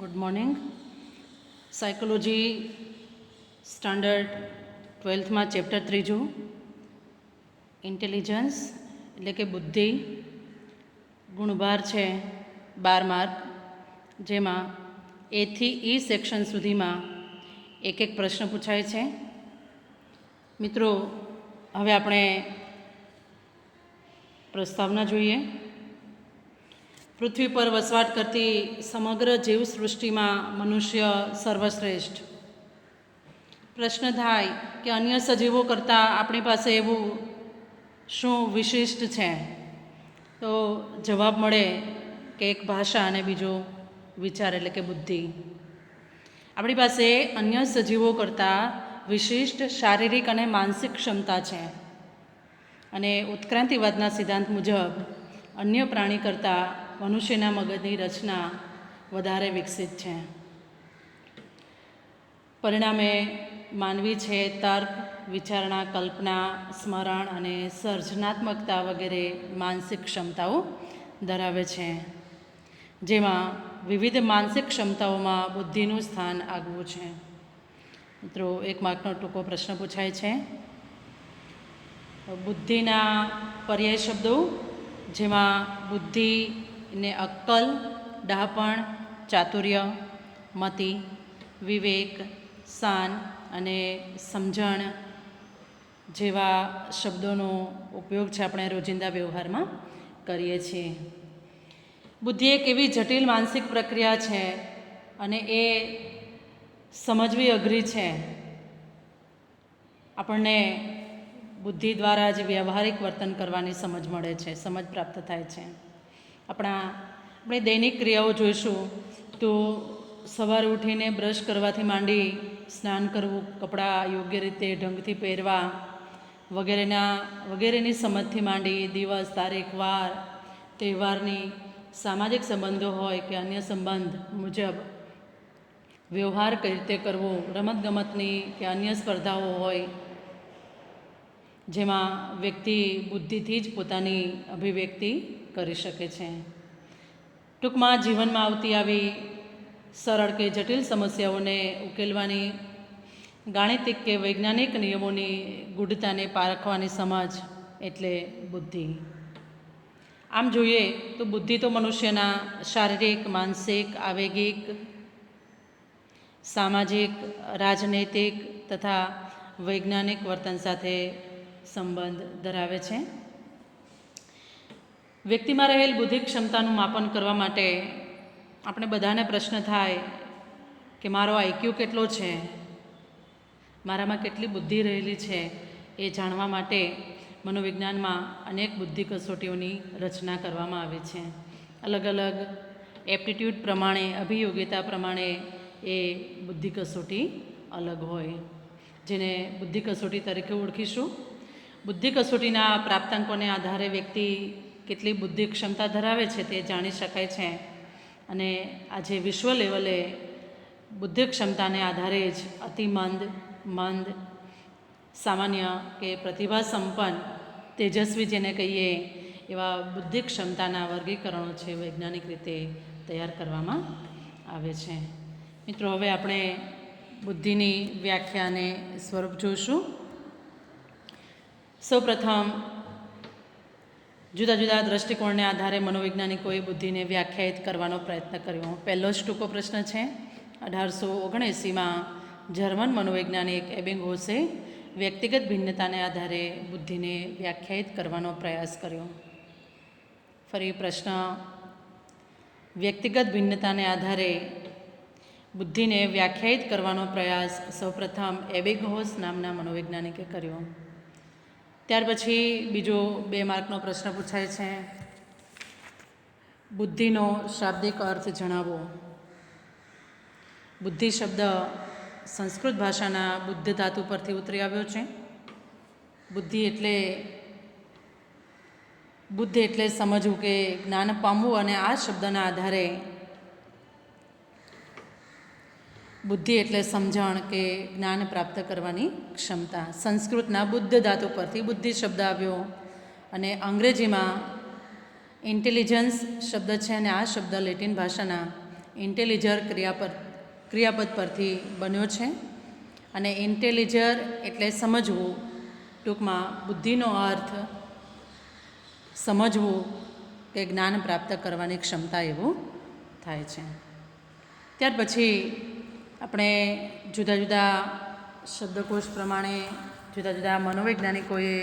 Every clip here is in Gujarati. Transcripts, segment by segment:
Good morning. સાયકોલોજી સ્ટાન્ડર્ડ 12થમાં ચેપ્ટર 3 ઇન્ટેલિજન્સ એટલે કે બુદ્ધિ ગુણભાર છે 12 માર્ક, જેમાં એથી ઈ સેક્શન સુધીમાં એક એક પ્રશ્ન પૂછાય છે. મિત્રો, હવે આપણે પ્રસ્તાવના જોઈએ. પૃથ્વી પર વસવાટ કરતી સમગ્ર જીવસૃષ્ટિમાં મનુષ્ય સર્વશ્રેષ્ઠ. પ્રશ્ન થાય કે અન્ય સજીવો કરતાં આપણી પાસે એવું શું વિશિષ્ટ છે? તો જવાબ મળે કે એક ભાષા અને બીજો વિચાર એટલે કે બુદ્ધિ. આપણી પાસે અન્ય સજીવો કરતાં વિશિષ્ટ શારીરિક અને માનસિક ક્ષમતા છે, અને ઉત્ક્રાંતિવાદના સિદ્ધાંત મુજબ અન્ય પ્રાણી કરતાં મનુષ્યના મગજની રચના વધારે વિકસિત છે. પરિણામે માનવી છે તર્ક, વિચારણા, કલ્પના, સ્મરણ અને સર્જનાત્મકતા વગેરે માનસિક ક્ષમતાઓ ધરાવે છે, જેમાં વિવિધ માનસિક ક્ષમતાઓમાં બુદ્ધિનું સ્થાન આગવું છે. મિત્રો, 1 માર્કનો ટૂંકો પ્રશ્ન પૂછાય છે. બુદ્ધિના પર્યાય શબ્દો, જેમાં બુદ્ધિને અક્કલ, ડહાપણ, ચાતુર્ય, મતિ, વિવેક, શાન અને સમજણ જેવા શબ્દોનો ઉપયોગ છે આપણે રોજિંદા વ્યવહારમાં કરીએ છીએ. બુદ્ધિ એક એવી જટિલ માનસિક પ્રક્રિયા છે અને એ સમજવી અઘરી છે. આપણને બુદ્ધિ દ્વારા જ વ્યવહારિક વર્તન કરવાની સમજ મળે છે, સમજ પ્રાપ્ત થાય છે. આપણી દૈનિક ક્રિયાઓ જોઈશું તો સવારે ઉઠીને બ્રશ કરવાથી માંડી સ્નાન કરવું, કપડાં યોગ્ય રીતે ઢંગથી પહેરવા વગેરેની સમજથી માંડી દિવસ, તારીખ, વાર, તહેવારની, સામાજિક સંબંધો હોય કે અન્ય સંબંધ મુજબ વ્યવહાર કઈ રીતે કરવો, રમતગમતની કે અન્ય સ્પર્ધાઓ હોય જેમાં વ્યક્તિ બુદ્ધિથી જ પોતાની અભિવ્યક્તિ કરી શકે છે. ટૂંકમાં જીવનમાં આવતી આવી સરળ કે જટિલ સમસ્યાઓને ઉકેલવાની ગાણિતિક કે વૈજ્ઞાનિક નિયમોની ગૂઢતાને પારખવાની સમજ એટલે બુદ્ધિ. આમ જોઈએ તો બુદ્ધિ તો મનુષ્યના શારીરિક, માનસિક, આવેગિક, સામાજિક, રાજનૈતિક તથા વૈજ્ઞાનિક વર્તન સાથે સંબંધ ધરાવે છે. વ્યક્તિમાં રહેલ બુદ્ધિ ક્ષમતાનું માપન કરવા માટે આપણે બધાને પ્રશ્ન થાય કે મારો આઈક્યુ કેટલો છે, મારામાં કેટલી બુદ્ધિ રહેલી છે. એ જાણવા માટે મનોવિજ્ઞાનમાં અનેક બુદ્ધિ કસોટીઓની રચના કરવામાં આવી છે. અલગ અલગ એપ્ટિટ્યૂડ પ્રમાણે, અભિયોગ્યતા પ્રમાણે એ બુદ્ધિ કસોટી અલગ હોય, જેને બુદ્ધિ કસોટી તરીકે ઓળખીશું. બુદ્ધિ કસોટીના પ્રાપ્તાંકોને આધારે વ્યક્તિ કેટલી બુદ્ધિ ક્ષમતા ધરાવે છે તે જાણી શકાય છે. અને આજે વિશ્વ લેવલે બુદ્ધિ ક્ષમતાને આધારે જ અતિમંદ, મંદ, સામાન્ય કે પ્રતિભા સંપન્ન, તેજસ્વી જેને કહીએ એવા બુદ્ધિ ક્ષમતાના વર્ગીકરણો છે વૈજ્ઞાનિક રીતે તૈયાર કરવામાં આવે છે. મિત્રો, હવે આપણે બુદ્ધિની વ્યાખ્યા અને સ્વરૂપ જોઈશું. સૌપ્રથમ જુદા જુદા દ્રષ્ટિકોણને આધારે મનોવૈજ્ઞાનિકોએ બુદ્ધિને વ્યાખ્યાયિત કરવાનો પ્રયત્ન કર્યો. પહેલો જ ટૂંકો પ્રશ્ન છે. 1879માં જર્મન મનોવૈજ્ઞાનિક એબિંગહોસે વ્યક્તિગત ભિન્નતાને આધારે બુદ્ધિને વ્યાખ્યાયિત કરવાનો પ્રયાસ કર્યો. ફરી પ્રશ્ન, વ્યક્તિગત ભિન્નતાને આધારે બુદ્ધિને વ્યાખ્યાયિત કરવાનો પ્રયાસ સૌપ્રથમ એબિંગહોસ નામના મનોવૈજ્ઞાનિકે કર્યો. ત્યાર પછી બીજો 2 માર્કનો પ્રશ્ન પૂછાય છે. બુદ્ધિનો શાબ્દિક અર્થ જણાવો. બુદ્ધિ શબ્દ સંસ્કૃત ભાષાના બુદ્ધ ધાતુ પરથી ઉતરી આવ્યો છે. બુદ્ધ એટલે સમજવું કે જ્ઞાન પામવું, અને આ શબ્દના આધારે બુદ્ધિ એટલે સમજણ કે જ્ઞાન પ્રાપ્ત કરવાની ક્ષમતા. સંસ્કૃતના બુદ્ધ ધાતુ પરથી બુદ્ધિ શબ્દ આવ્યો, અને અંગ્રેજીમાં ઇન્ટેલિજન્સ શબ્દ છે, અને આ શબ્દ લેટિન ભાષાના ઇન્ટેલિજર ક્રિયાપદ પરથી બન્યો છે. અને ઇન્ટેલિજર એટલે સમજવું, ટૂંકમાં બુદ્ધિનો અર્થ સમજવું કે જ્ઞાન પ્રાપ્ત કરવાની ક્ષમતા એવું થાય છે. ત્યાર પછી આપણે જુદા જુદા શબ્દકોશ પ્રમાણે જુદા જુદા મનોવૈજ્ઞાનિકોએ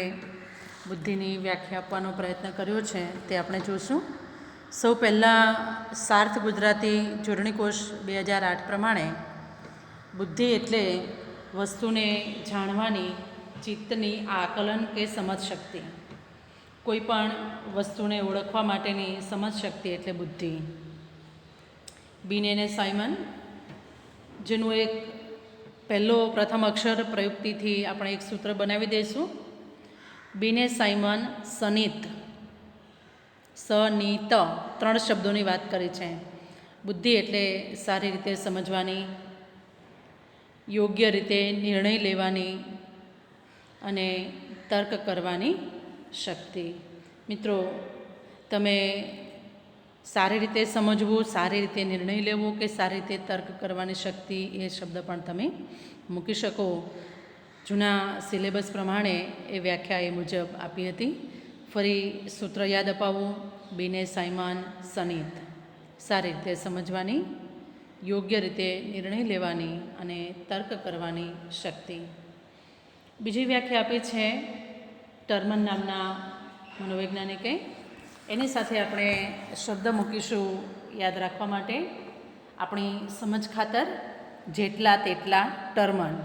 બુદ્ધિની વ્યાખ્યા આપવાનો પ્રયત્ન કર્યો છે તે આપણે જોઈશું. સૌ પહેલાં સાર્થ ગુજરાતી જોડણીકોશ 2008 પ્રમાણે બુદ્ધિ એટલે વસ્તુને જાણવાની ચિત્તની આકલન કે સમજ શક્તિ. કોઈ પણ વસ્તુને ઓળખવા માટેની સમજ શક્તિ એટલે બુદ્ધિ. બીને સાયમન, જેનું એક પ્રથમ અક્ષર પ્રયુક્તિથી આપણે એક સૂત્ર બનાવી દઈશું. બીને સાયમન સનિત, સનિત 3 શબ્દોની વાત કરી છે. બુદ્ધિ એટલે સારી રીતે સમજવાની, યોગ્ય રીતે નિર્ણય લેવાની અને તર્ક કરવાની શક્તિ. મિત્રો, તમે સારી રીતે સમજવું, સારી રીતે નિર્ણય લેવો કે સારી રીતે તર્ક કરવાની શક્તિ એ શબ્દ પણ તમે મૂકી શકો. જૂના સિલેબસ પ્રમાણે એ વ્યાખ્યા એ મુજબ આપી હતી. ફરી સૂત્ર યાદ અપાવું. બીને સાયમન સનિત, સારી રીતે સમજવાની, યોગ્ય રીતે નિર્ણય લેવાની અને તર્ક કરવાની શક્તિ. બીજી વ્યાખ્યા આપી છે ટર્મન નામના મનોવૈજ્ઞાનિકે. એની સાથે આપણે શબ્દ મૂકીશું યાદ રાખવા માટે. આપણી સમજ ખાતર જેટલા તેટલા ટર્મન.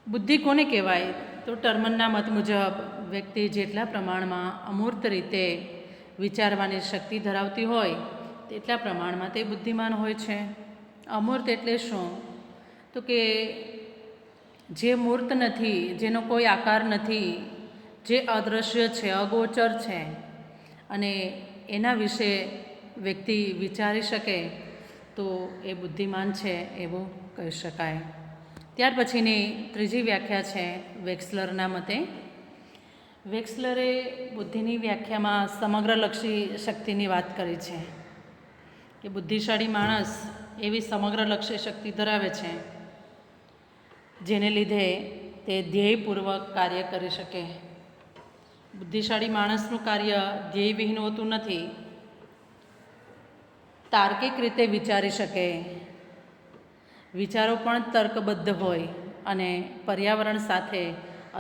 બુદ્ધિ કોને કહેવાય? તો ટર્મનના મત મુજબ વ્યક્તિ જેટલા પ્રમાણમાં અમૂર્ત રીતે વિચારવાની શક્તિ ધરાવતી હોય તેટલા પ્રમાણમાં તે બુદ્ધિમાન હોય છે. અમૂર્ત એટલે શું? તો કે જે મૂર્ત નથી, જેનો કોઈ આકાર નથી, જે અદૃશ્ય છે, અગોચર છે અને એના વિશે વ્યક્તિ વિચારી શકે તો એ બુદ્ધિમાન છે એવું કહી શકાય. ત્યાર પછીની ત્રીજી વ્યાખ્યા છે વેક્સલરના મતે. વેક્સલરે બુદ્ધિની વ્યાખ્યામાં સમગ્રલક્ષી શક્તિની વાત કરી છે કે બુદ્ધિશાળી માણસ એવી સમગ્રલક્ષી શક્તિ ધરાવે છે જેને લીધે તે ધ્યેયપૂર્વક કાર્ય કરી શકે. બુદ્ધિશાળી માણસનું કાર્ય ધ્યેયવિહીન હોતું નથી. તાર્કિક રીતે વિચારી શકે, વિચારો પણ તર્કબદ્ધ હોય અને પર્યાવરણ સાથે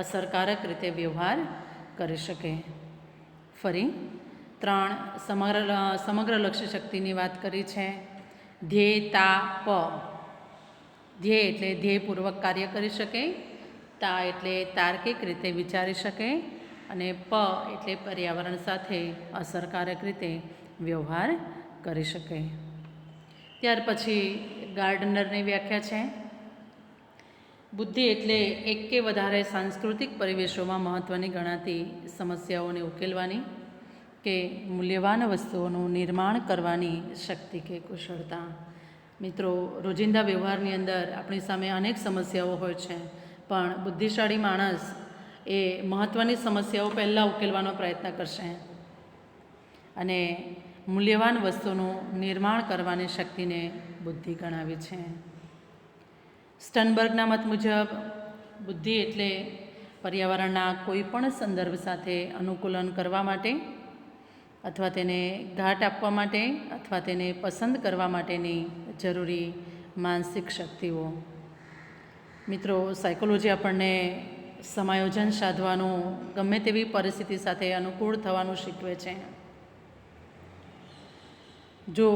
અસરકારક રીતે વ્યવહાર કરી શકે. ફરી 3 સમગ્રલક્ષી શક્તિની વાત કરી છે. ધ્યેયતા પ. ધ્યેય એટલે ધ્યેયપૂર્વક કાર્ય કરી શકે, તા એટલે તાર્કિક રીતે વિચારી શકે અને પ એટલે પર્યાવરણ સાથે અસરકારક રીતે વ્યવહાર કરી શકે. ત્યાર પછી ગાર્ડનરની વ્યાખ્યા છે. બુદ્ધિ એટલે એક કે વધારે સાંસ્કૃતિક પરિવેશોમાં મહત્ત્વની ગણાતી સમસ્યાઓને ઉકેલવાની કે મૂલ્યવાન વસ્તુઓનું નિર્માણ કરવાની શક્તિ કે કુશળતા. મિત્રો, રોજિંદા વ્યવહારની અંદર આપણી સામે અનેક સમસ્યાઓ હોય છે, પણ બુદ્ધિશાળી માણસ એ મહત્ત્વની સમસ્યાઓ પહેલાં ઉકેલવાનો પ્રયત્ન કરશે અને મૂલ્યવાન વસ્તુનું નિર્માણ કરવાની શક્તિને બુદ્ધિ ગણાવી છે. સ્ટનબર્ગના મત મુજબ બુદ્ધિ એટલે પર્યાવરણના કોઈપણ સંદર્ભ સાથે અનુકૂલન કરવા માટે અથવા તેને ઘાટ આપવા માટે અથવા તેને પસંદ કરવા માટેની જરૂરી માનસિક શક્તિઓ. મિત્રો, સાયકોલોજી આપણને સમાયોજન સાધવાનું, ગમે તેવી પરિસ્થિતિ સાથે અનુકૂળ થવાનું શીખવે છે. જો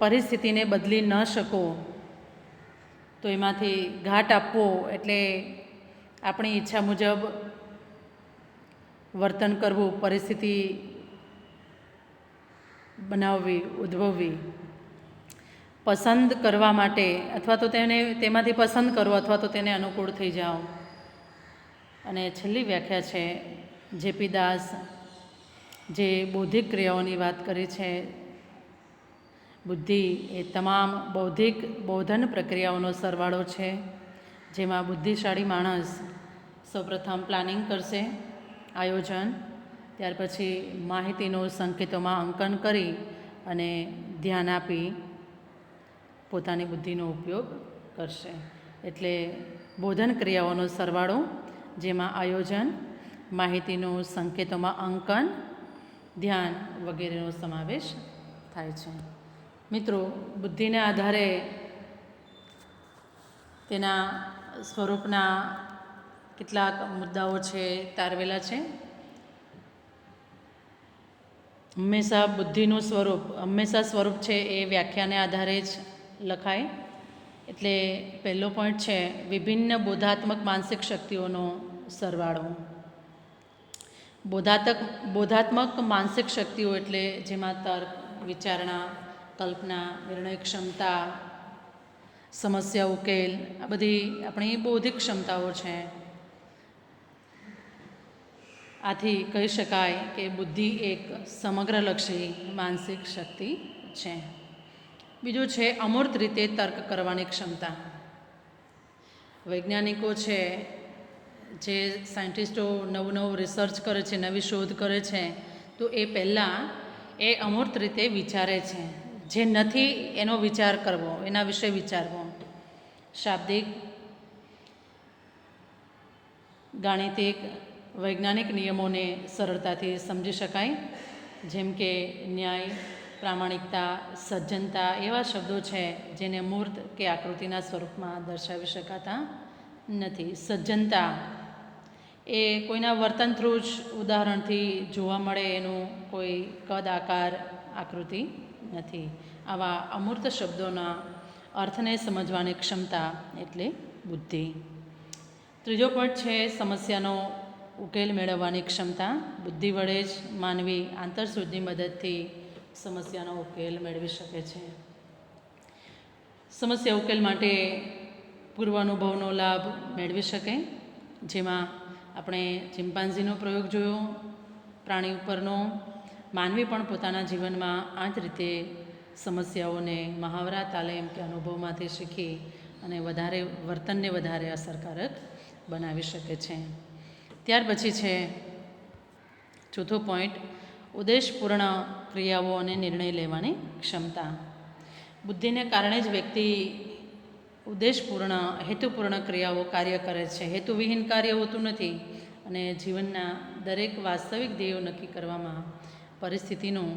પરિસ્થિતિને બદલી ન શકો તો એમાંથી ઘાટ આપવો એટલે આપણી ઈચ્છા મુજબ વર્તન કરવું, પરિસ્થિતિ બનાવવી, ઉદ્ભવવી. પસંદ કરવા માટે અથવા તો તેમાંથી પસંદ કરો અથવા તો તેને અનુકૂળ થઈ જાઓ. અને છેલ્લી વ્યાખ્યા છે જેપી દાસ, જે બૌદ્ધિક ક્રિયાઓની વાત કરી છે. બુદ્ધિ એ તમામ બૌદ્ધન પ્રક્રિયાઓનો સરવાળો છે, જેમાં બુદ્ધિશાળી માણસ સૌપ્રથમ પ્લાનિંગ કરશે, આયોજન, ત્યાર પછી માહિતીનું સંકેતોમાં અંકન કરી અને ધ્યાન આપી પોતાની બુદ્ધિનો ઉપયોગ કરશે. એટલે બોધન ક્રિયાઓનો સરવાળો, જેમાં આયોજન, માહિતીનું સંકેતોમાં અંકન, ધ્યાન વગેરેનો સમાવેશ થાય છે. મિત્રો, બુદ્ધિના આધારે તેના સ્વરૂપના કેટલાક મુદ્દાઓ છે તારવેલા છે. હંમેશા બુદ્ધિનું સ્વરૂપ છે એ વ્યાખ્યાને આધારે જ લખાય. એટલે પહેલો પોઈન્ટ છે વિભિન્ન બોધાત્મક માનસિક શક્તિઓનો સરવાળો. બોધાત્મક માનસિક શક્તિઓ એટલે જેમાં તર્ક, વિચારણા, કલ્પના, નિર્ણય ક્ષમતા, સમસ્યા ઉકેલ, આ બધી આપણી બૌદ્ધિક ક્ષમતાઓ છે. આથી કહી શકાય કે બુદ્ધિ એક સમગ્રલક્ષી માનસિક શક્તિ છે. બીજું છે અમૂર્ત રીતે તર્ક કરવાની ક્ષમતા. વૈજ્ઞાનિકો છે, જે સાયન્ટિસ્ટો નવું રિસર્ચ કરે છે, નવી શોધ કરે છે, તો એ પહેલાં એ અમૂર્ત રીતે વિચારે છે. જે નથી એનો વિચાર કરવો, એના વિશે વિચારવો. શાબ્દિક, ગાણિતિક, વૈજ્ઞાનિક નિયમોને સરળતાથી સમજી શકાય. જેમ કે ન્યાય, પ્રામાણિકતા, સજ્જનતા એવા શબ્દો છે જેને મૂર્ત કે આકૃતિના સ્વરૂપમાં દર્શાવી શકાતા નથી. સજ્જનતા એ કોઈના વર્તન થ્રુ જ ઉદાહરણથી જોવા મળે એનું કોઈ કદ, આકાર, આકૃતિ નથી. આવા અમૂર્ત શબ્દોના અર્થને સમજવાની ક્ષમતા એટલે બુદ્ધિ. ત્રીજો પોઈન્ટ છે સમસ્યાનો ઉકેલ મેળવવાની ક્ષમતા. બુદ્ધિ વડે જ માનવી આંતરસૂઝની મદદથી સમસ્યાનો ઉકેલ મેળવી શકે છે. સમસ્યા ઉકેલ માટે પૂર્વ અનુભવનો લાભ મેળવી શકે, જેમાં આપણે ચિમ્પાન્ઝીનો પ્રયોગ જોયો, પ્રાણી ઉપરનો. માનવી પણ પોતાના જીવનમાં આ જ રીતે સમસ્યાઓને મહાવરા, તાલીમ કે અનુભવમાંથી શીખી અને વર્તનને વધારે અસરકારક બનાવી શકે છે. ત્યાર પછી છે ચોથો પોઈન્ટ ઉદ્દેશપૂર્ણ ક્રિયાઓ અને નિર્ણય લેવાની ક્ષમતા. બુદ્ધિને કારણે જ વ્યક્તિ ઉદ્દેશપૂર્ણ, હેતુપૂર્ણ ક્રિયાઓ કાર્ય કરે છે. હેતુવિહીન કાર્ય હોતું નથી અને જીવનના દરેક વાસ્તવિક ધ્યેયો નક્કી કરવામાં, પરિસ્થિતિનું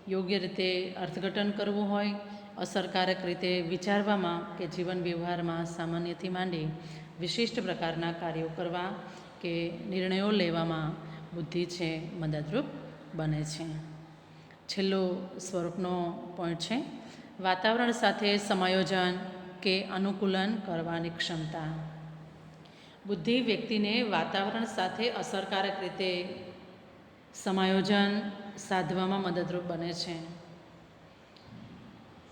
યોગ્ય રીતે અર્થઘટન કરવું હોય, અસરકારક રીતે વિચારવામાં કે જીવન વ્યવહારમાં સામાન્યથી માંડી વિશિષ્ટ પ્રકારના કાર્યો કરવા કે નિર્ણયો લેવામાં બુદ્ધિ છે મદદરૂપ બને છે. છેલ્લો સ્વરૂપનો પોઈન્ટ છે વાતાવરણ સાથે સમાયોજન કે અનુકૂલન કરવાની ક્ષમતા. બુદ્ધિ વ્યક્તિને વાતાવરણ સાથે અસરકારક રીતે સમાયોજન સાધવામાં મદદરૂપ બને છે.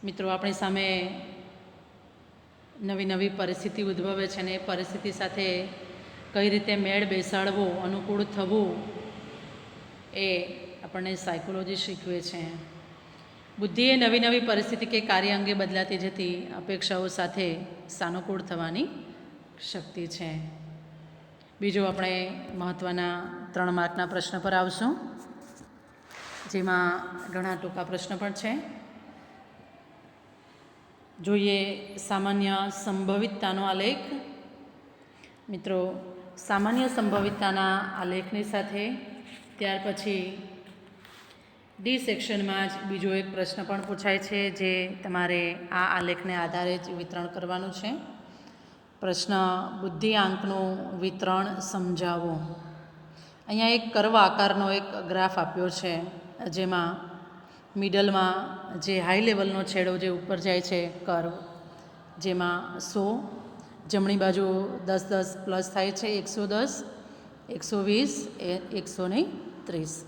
મિત્રો, આપણી સામે નવી પરિસ્થિતિ ઉદ્ભવે છે અને એ પરિસ્થિતિ સાથે કઈ રીતે મેળ બેસાડવો, અનુકૂળ થવું, એ આપણને સાયકોલોજી શીખવે છે. બુદ્ધિ એ નવી પરિસ્થિતિ કે કાર્ય અંગે બદલાતી જતી અપેક્ષાઓ સાથે સાનુકૂળ થવાની શક્તિ છે. બીજો આપણે મહત્ત્વના 3 માર્કના પ્રશ્ન પર આવશું, જેમાં ઘણા ટૂંકા પ્રશ્ન પણ છે. જોઈએ સામાન્ય સંભવિતતાનો આલેખ. મિત્રો, સામાન્ય સંભવિતતાના આલેખની સાથે ત્યાર પછી ડી સેક્શનમાં જ બીજો એક પ્રશ્ન પણ પૂછાય છે, જે તમારે આ આલેખને આધારે જ વિતરણ કરવાનું છે. પ્રશ્ન: બુદ્ધિઆંકનું વિતરણ સમજાવો. અહીંયા એક કર્વ આકારનો એક ગ્રાફ આપ્યો છે, જેમાં મિડલમાં જે હાઈ લેવલનો છેડો જે ઉપર જાય છે કર્વ, જેમાં 100, જમણી બાજુ 10 પ્લસ થાય છે, 110, 120, 130.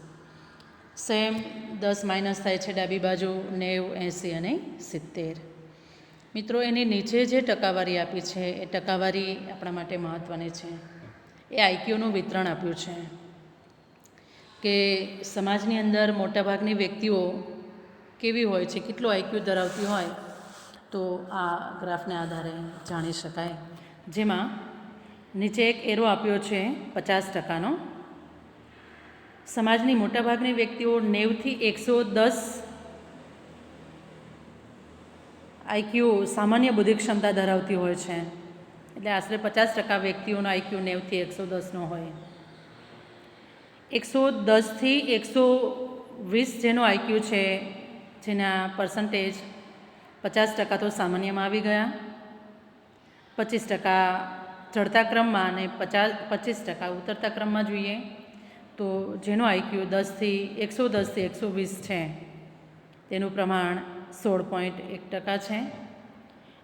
સેમ 10 માઇનસ થાય છે ડાબી બાજુ 90, 80 અને 70. મિત્રો, એની નીચે જે ટકાવારી આપી છે એ ટકાવારી આપણા માટે મહત્ત્વની છે. એ આઈક્યુનું વિતરણ આપ્યું છે કે સમાજની અંદર મોટાભાગની વ્યક્તિઓ કેવી હોય છે, કેટલું આઈક્યુ ધરાવતી હોય, તો આ ગ્રાફને આધારે જાણી શકાય. જેમાં નીચે એક એરો આપ્યો છે 50%નો. સમાજની મોટાભાગની વ્યક્તિઓ 90 થી 110 આઈક્યુ સામાન્ય બુદ્ધિ ક્ષમતા ધરાવતી હોય છે, એટલે આશરે 50% વ્યક્તિઓનો આઈક્યુ 90 થી 110નો હોય. 110 થી 120 જેનો આઈક્યુ છે, જેના પર્સન્ટેજ 50% તો સામાન્યમાં આવી ગયા, 25% ચડતા ક્રમમાં અને 25% ઉતરતા ક્રમમાં જોઈએ તો જેનો આઈક્યુ 110 થી 120 છે તેનું પ્રમાણ 16.1% છે.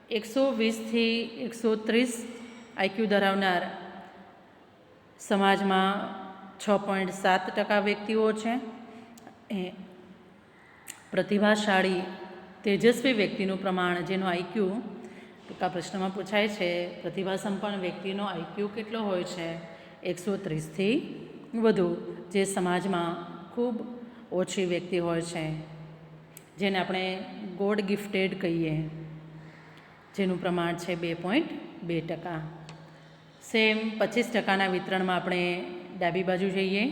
120 થી 130 આઈક્યુ ધરાવનાર સમાજમાં 6.7% વ્યક્તિઓ છે. પ્રતિભાશાળી તેજસ્વી વ્યક્તિનું પ્રમાણ, જેનો આઈક્યુ ટૂંકા પ્રશ્નમાં પૂછાય છે, પ્રતિભા સંપન્ન વ્યક્તિનો આઈક્યુ કેટલો હોય છે? 130 થી વધુ, જે સમાજમાં ખૂબ ઓછી વ્યક્તિ હોય છે, જેને આપણે ગોડ ગિફ્ટેડ કહીએ, જેનું પ્રમાણ છે 2.2%. સેમ 25%ના વિતરણમાં આપણે ડાબી બાજુ જઈએ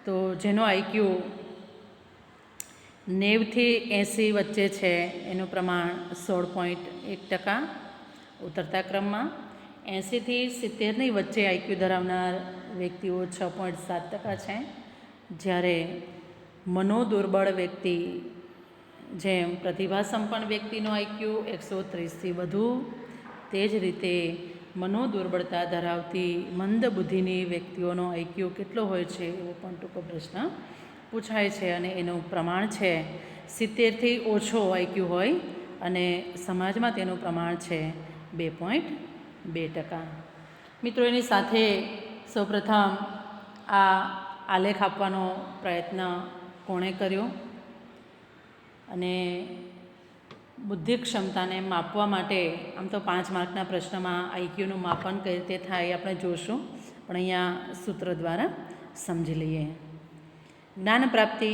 તો જેનો આઈક્યુ 90 થી 80 વચ્ચે છે એનું પ્રમાણ 16.1%. ઉતરતા ક્રમમાં 80 થી 70ની વચ્ચે આઈક્યુ ધરાવનાર વ્યક્તિઓ 6.7% છે, જ્યારે મનોદુર્બળ વ્યક્તિ જેમ પ્રતિભા સંપન્ન વ્યક્તિનો આઈક્યુ 130 થી વધુ, તે જ રીતે મનોદુર્બળતા ધરાવતી મંદ બુદ્ધિની વ્યક્તિઓનો આઈક્યુ કેટલો હોય છે એવો પણ ટૂંકો પ્રશ્ન પૂછાય છે, અને એનું પ્રમાણ છે 70 થી ઓછો આઈક્યુ હોય અને સમાજમાં તેનું પ્રમાણ છે 2.2%. મિત્રો, એની સાથે સૌપ્રથમ આ આલેખ આપવાનો પ્રયત્ન કોણે કર્યો અને બુદ્ધિ ક્ષમતાને માપવા માટે આમ તો 5 માર્કના પ્રશ્નમાં આઈક્યુનું માપન કઈ રીતે થાય એ આપણે જોશું, પણ અહીંયા સૂત્ર દ્વારા સમજી લઈએ. જ્ઞાન પ્રાપ્તિ,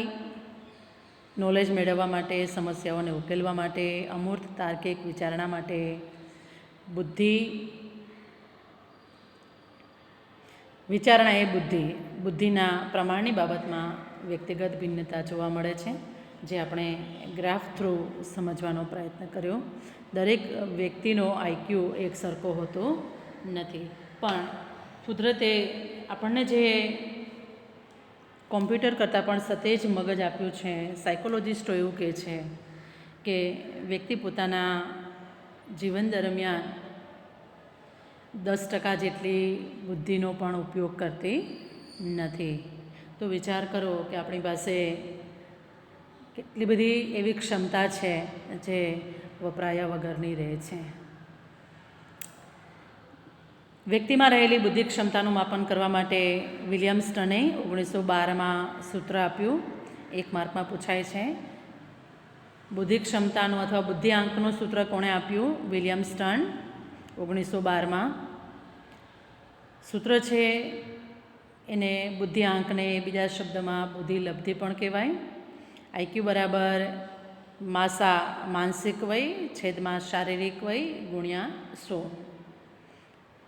નોલેજ મેળવવા માટે, સમસ્યાઓને ઉકેલવા માટે, અમૂર્ત તાર્કિક વિચારણા માટે વિચારણા એ બુદ્ધિના પ્રમાણની બાબતમાં વ્યક્તિગત ભિન્નતા જોવા મળે છે, જે આપણે ગ્રાફ થ્રુ સમજવાનો પ્રયત્ન કર્યો. દરેક વ્યક્તિનો આઈક્યુ એક સરખો હોતો નથી, પણ કુદરતે આપણને જે કોમ્પ્યુટર કરતાં પણ સતેજ મગજ આપ્યું છે, સાયકોલોજિસ્ટો એવું કહે છે કે વ્યક્તિ પોતાના જીવન દરમિયાન 10% જેટલી બુદ્ધિનો પણ ઉપયોગ કરતી નથી. તો વિચાર કરો કે આપણી પાસે કેટલી બધી એવી ક્ષમતા છે જે વપરાયા વગરની રહે છે. વ્યક્તિમાં રહેલી બુદ્ધિ ક્ષમતાનું માપન કરવા માટે વિલિયમ્સટને 1912માં સૂત્ર આપ્યું, 1 માર્કમાં પૂછાય છે. બુદ્ધિ ક્ષમતાનું અથવા બુદ્ધિઆંકનું સૂત્ર કોણે આપ્યું? વિલિયમ્સટન, 1912માં. સૂત્ર છે એને બુદ્ધિઆંકને બીજા શબ્દમાં બુદ્ધિલબ્ધિ પણ કહેવાય. આઈક્યુ બરાબર માનસિક વય છેદમાં શારીરિક વય ગુણ્યા 100.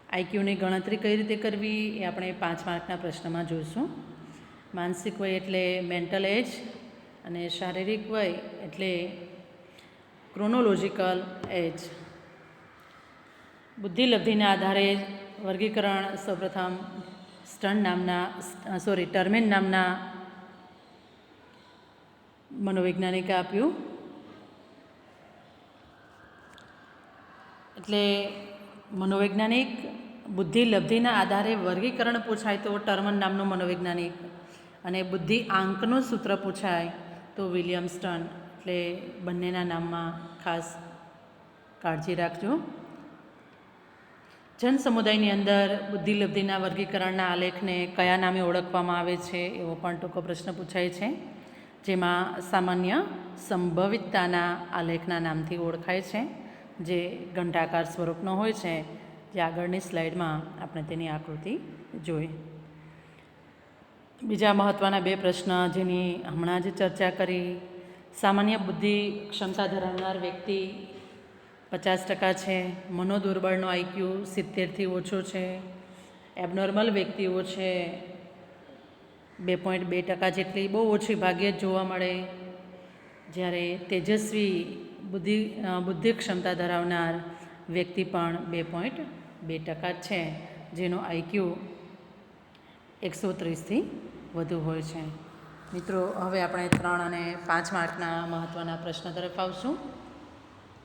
આઈક્યુની ગણતરી કઈ રીતે કરવી એ આપણે 5 માર્કના પ્રશ્નમાં જોઈશું. માનસિક વય એટલે મેન્ટલ એજ અને શારીરિક વય એટલે ક્રોનોલોજિકલ એજ. બુદ્ધિલબ્ધિના આધારે વર્ગીકરણ સૌપ્રથમ ટર્મેન નામના મનોવૈજ્ઞાનિકે આપ્યું. એટલે મનોવૈજ્ઞાનિક બુદ્ધિલબ્ધિના આધારે વર્ગીકરણ પૂછાય તો ટર્મેન નામનો મનોવૈજ્ઞાનિક, અને બુદ્ધિ આંકનું સૂત્ર પૂછાય તો વિલિયમ્સટન. એટલે બંનેના નામમાં ખાસ કાળજી રાખજો. જન સમુદાયની અંદર બુદ્ધિલબ્ધિના વર્ગીકરણના આલેખને કયા નામે ઓળખવામાં આવે છે એવો પણ ટૂંકો પ્રશ્ન પૂછાય છે, જેમાં સામાન્ય સંભવિતતાના આલેખના નામથી ઓળખાય છે, જે ઘંટાકાર સ્વરૂપનો હોય છે, જે આગળની સ્લાઇડમાં આપણે તેની આકૃતિ જોઈ. બીજા મહત્ત્વના 2 પ્રશ્ન જેની હમણાં જ ચર્ચા કરી. સામાન્ય બુદ્ધિ ક્ષમતા ધરાવનાર વ્યક્તિ 50% છે, મનોદુર્બળનો આઈક્યુ 70થી ઓછો છે, એબનોર્મલ વ્યક્તિઓ છે 2.2% જેટલી, બહુ ઓછી, ભાગ્યે જ જોવા મળે, જ્યારે તેજસ્વી બુદ્ધિ ક્ષમતા ધરાવનાર વ્યક્તિ પણ 2.2% જ છે, જેનો આઈક્યુ 130થી વધુ હોય છે. મિત્રો, હવે આપણે 3 અને 5 માર્કના મહત્ત્વના પ્રશ્ન તરફ આવશું.